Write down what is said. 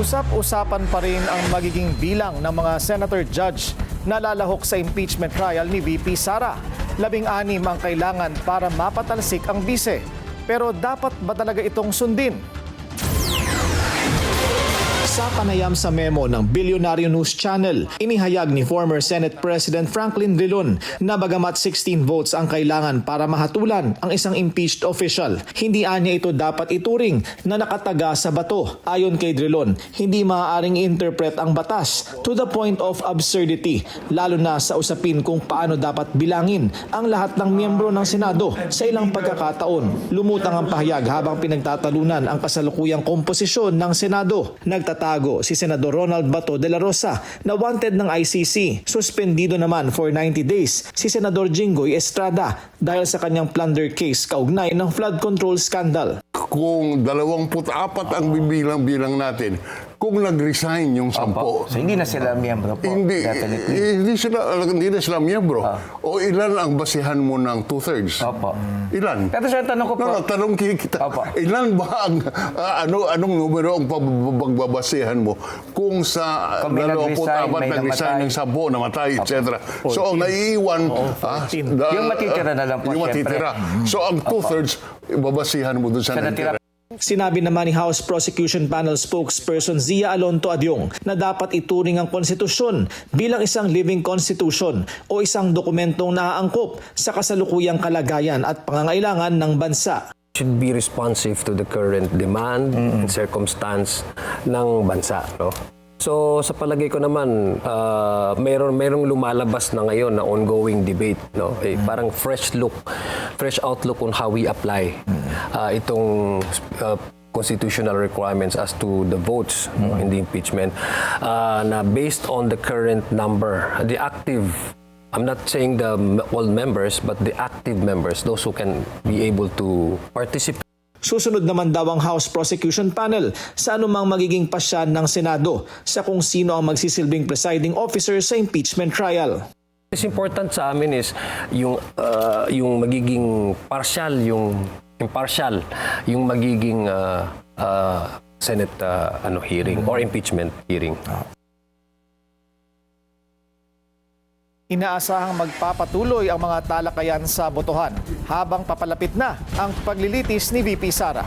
Usap-usapan pa rin ang magiging bilang ng mga senator judge na lalahok sa impeachment trial ni VP Sara. 16 ang kailangan para mapatalsik ang bise. Pero dapat ba talaga itong sundin? Sa panayam sa memo ng Bilyonaryo News Channel, inihayag ni former Senate President Franklin Drilon na bagamat 16 votes ang kailangan para mahatulan ang isang impeached official, hindi anya ito dapat ituring na nakataga sa bato. Ayon kay Drilon, hindi maaaring interpret ang batas to the point of absurdity, lalo na sa usapin kung paano dapat bilangin ang lahat ng miyembro ng Senado sa ilang pagkakataon. Lumutang ang pahayag habang pinagtatalunan ang kasalukuyang komposisyon ng Senado. Nagtatago si Senador Ronald Bato de la Rosa na wanted ng ICC. Suspendido naman for 90 days si Senador Jinggoy Estrada dahil sa kanyang plunder case kaugnay ng flood control scandal. Kung 24 ang bibilang-bilang natin, kung nag-resign yung 10, So hindi na sila miyembro po, definitely. hindi na sila miyembro. O ilan ang basihan mo ng 2/3? Opo. Ilan? Pero sir, tanong ko po. Tanong kita. Opo. Ilan ba ang anong numero ang pagbabasihan mo kung sa Kung may 24 may nag-resign ng 10, namatay, etc. So ang naiiwan, Yung matitira na lang po, yung matitira. So ang 2/3, babasihan mo dun sa natira. Sinabi naman ni House Prosecution Panel spokesperson Zia Alonto Adyong na dapat ituring ang konstitusyon bilang isang living constitution o isang dokumentong naaangkop sa kasalukuyang kalagayan at pangangailangan ng bansa. Should be responsive to the current demand and circumstance ng bansa. No? So sa palagay ko naman, mayroong lumalabas na ngayon na ongoing debate. No? Parang fresh outlook on how we apply itong constitutional requirements as to the votes in the impeachment na based on the current number, the active, I'm not saying all members, but the active members, those who can be able to participate. Susunod naman daw ang House Prosecution Panel sa anumang magiging pasyan ng Senado sa kung sino ang magsisilbing presiding officer sa impeachment trial. It's important sa amin is yung magiging partial, yung impartial, yung magiging Senate hearing or impeachment hearing. Inaasahang magpapatuloy ang mga talakayan sa botohan habang papalapit na ang paglilitis ni VP Sara.